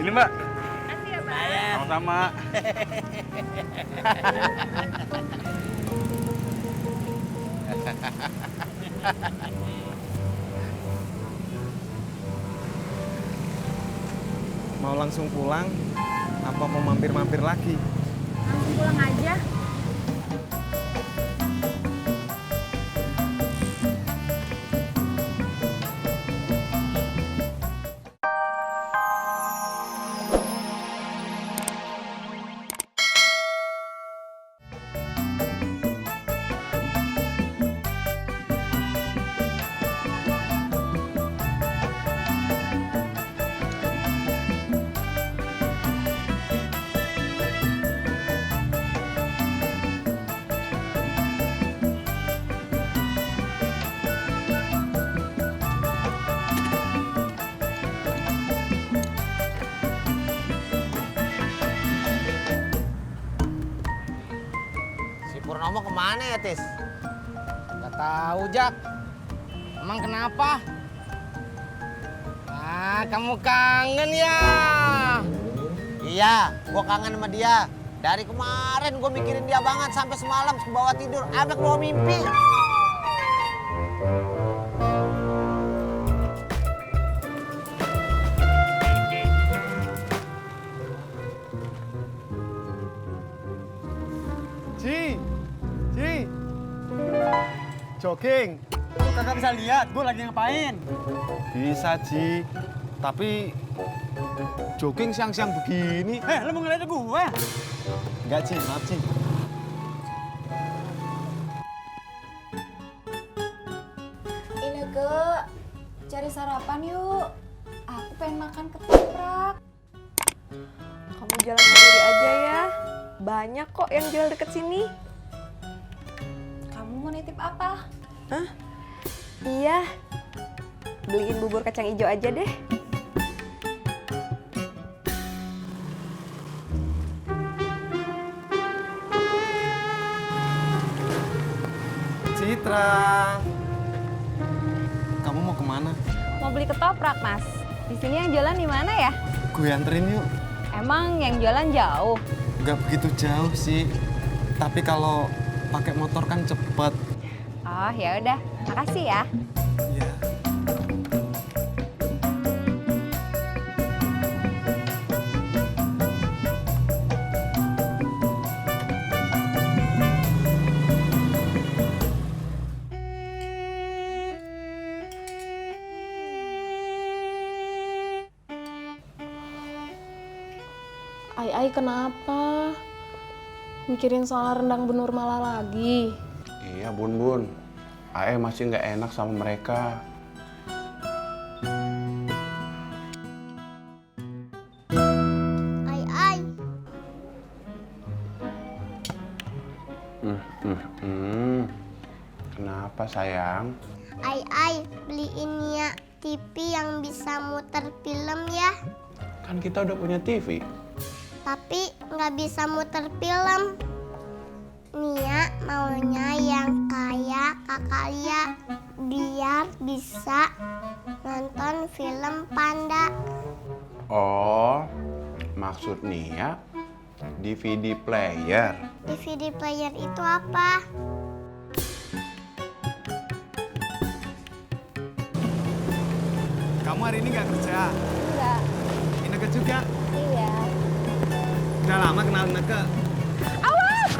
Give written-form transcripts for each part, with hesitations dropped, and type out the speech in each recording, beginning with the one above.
Ini Mbak. Makasih ya, Bang. Sama-sama. Mau langsung pulang? Apa mau mampir-mampir lagi? Langsung pulang aja. Si Purnomo kemana ya, Tis? Gak tahu, Jak. Emang kenapa? Ah, kamu kangen ya? Iya, gua kangen sama dia. Dari kemarin gua mikirin dia banget sampai semalam ke bawah tidur, sampai ke bawah mimpi. Ji, jogging. Lu kagak bisa lihat, gue lagi ngapain? Bisa Ji, tapi jogging siang-siang begini. Lu mau ngeliat gue? Enggak Ji, maaf Ji. Ineke, cari sarapan yuk. Aku pengen makan ketoprak. Kamu jalan sendiri aja ya. Banyak kok yang jual deket sini. Kamu mau nitip apa? Hah? Iya. Beliin bubur kacang hijau aja deh. Citra, kamu mau kemana? Mau beli ketoprak, Mas. Di sini yang jualan di mana ya? Gue anterin yuk. Emang yang jualan jauh? Nggak begitu jauh sih, tapi kalau pakai motor kan cepet. Oh, ya udah. Makasih ya. Iya. Ai kenapa? Mikirin soal rendang benur malah lagi. Iya Bun Bun. Ae masih nggak enak sama mereka. Ai. Kenapa sayang? Ai, beliin ya TV yang bisa muter film ya. Kan kita udah punya TV. Tapi nggak bisa muter film. Nia maunya yang kayak kakak Lia biar bisa nonton film panda. Oh, maksud Nia DVD player. DVD player itu apa? Kamu hari ini nggak kerja? Enggak. Ineke juga? Iya. Udah lama kenal Ineke? Awas!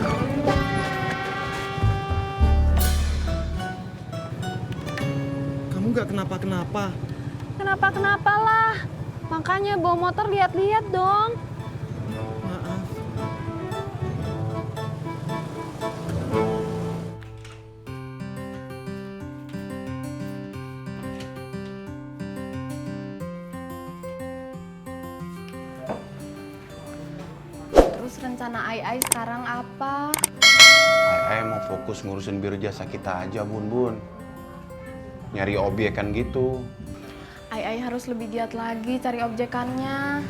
Kamu nggak kenapa-kenapa? Kenapa lah? Makanya bawa motor lihat-lihat dong. Maaf. Terus rencana Ai sekarang apa? Ae mau fokus ngurusin biro jasa kita aja Bun Bun. Nyari objek kan gitu. Ai harus lebih giat lagi cari objekannya.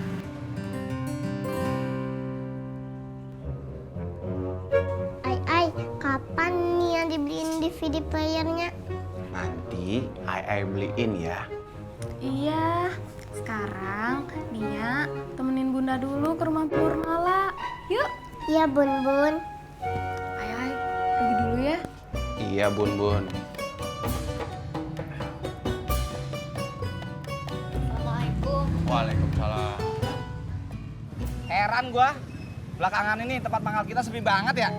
Ai, kapan Nia dibeliin DVD playernya? Nanti Ae beliin ya. Iya, Sekarang, Nia, temenin Bunda dulu ke rumah Purnala. Yuk. Iya, Bun Bun. Ay, pergi dulu ya. Iya, Bun Bun. Assalamualaikum. Waalaikumsalam. Heran gua. Belakangan ini tempat mangkal kita sepi banget ya.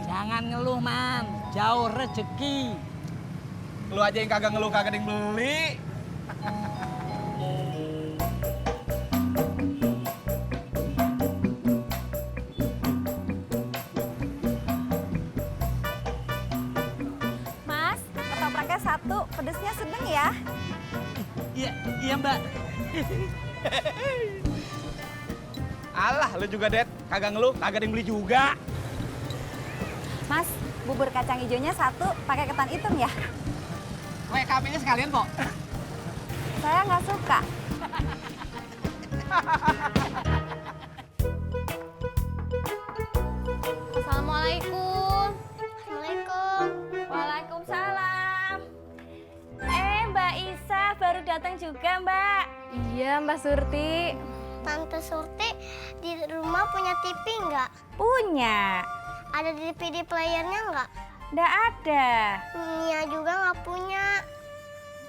Jangan ngeluh, Man. Jauh rezeki. Lu aja yang kagak ngeluh kagak ada yang beli. Mas, ketopraknya 1, pedesnya sedang ya. Iya, Mbak. Alah, lu juga, Det. Kagak ngeluh, kagak ada yang beli juga. Mas, bubur kacang hijaunya 1, pakai ketan hitam ya. WKP-nya sekalian kok. Saya nggak suka. Assalamualaikum. Assalamualaikum. Waalaikumsalam. Mbak Isa baru datang juga, Mbak. Iya, Mbak Surti. Tante Surti di rumah punya TV nggak? Punya. Ada DVD playernya nggak? Nggak ada. Nia juga nggak punya.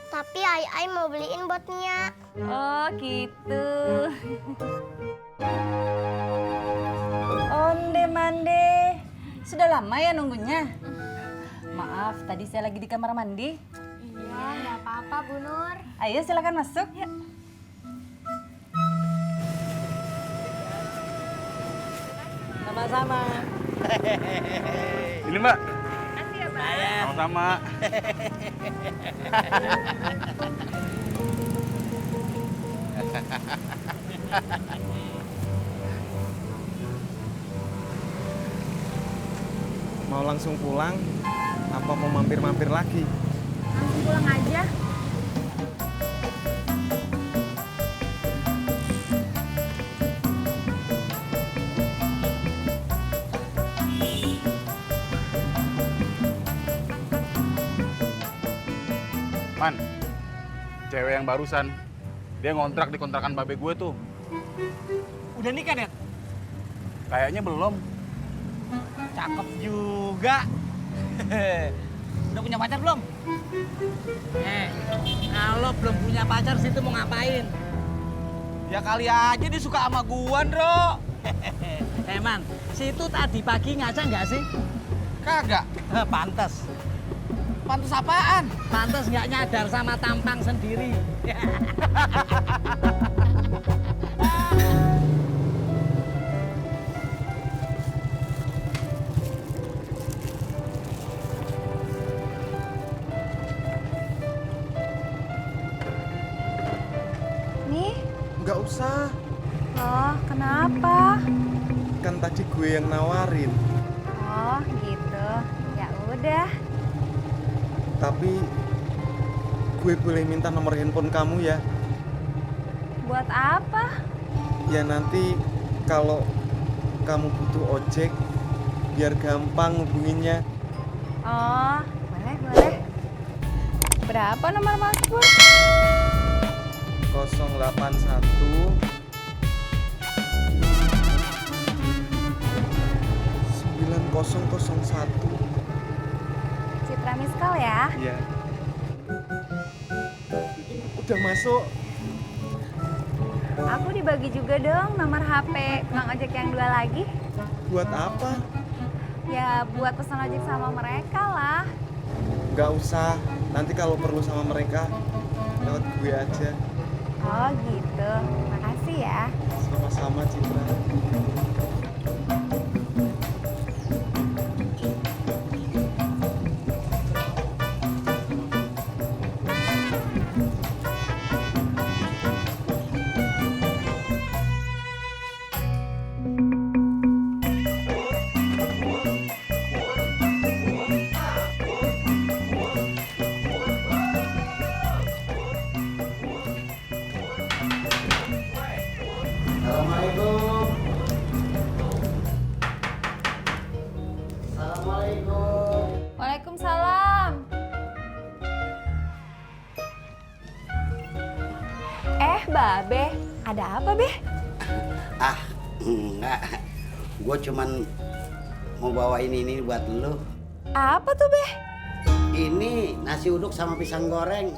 Tapi Ai mau beliin buat Nia. Oh, gitu. Onde mande. Sudah lama ya nunggunya? Maaf, tadi saya lagi di kamar mandi. Iya, nggak apa-apa, Bu Nur. Ayo silakan masuk. Sama-sama. Ini, Mbak. Makasih ya, Pak. Sama-sama. Mau langsung pulang? Apa mau mampir-mampir lagi? Langsung pulang aja. Man, cewek yang barusan, dia ngontrak di kontrakan babe gue tuh. Udah nikah, Det? Kayaknya belum. Cakep juga. Udah punya pacar belum? Kalau belum punya pacar situ mau ngapain? Ya kali aja dia suka sama gua, Ndro. Man, situ tadi pagi ngaca nggak sih? Kagak. Pantes. Pantes apaan? Pantes nggak nyadar sama tampang sendiri. Nih, Nggak usah, oh kenapa? kan tadi gue yang nawarin. Oh gitu, ya udah. Tapi gue boleh minta nomor handphone kamu ya? Buat apa? Ya nanti kalau kamu butuh ojek, biar gampang hubunginnya. Oh, boleh. Berapa nomor Mas Pur? 081 9001. Citra Miskal ya? Iya. Udah masuk. Aku dibagi juga dong nomor HP Bang Ojek yang 2 lagi. Buat apa? Ya buat pesan ojek sama mereka lah. Nggak usah. Nanti kalau perlu sama mereka, lewat gue aja. Oh gitu, makasih ya. Sama-sama, Citra. Assalamualaikum. Babe, ada apa, Be? Ah, enggak. Gue cuman mau bawain ini buat lu. Apa tuh, Be? Ini nasi uduk sama pisang goreng.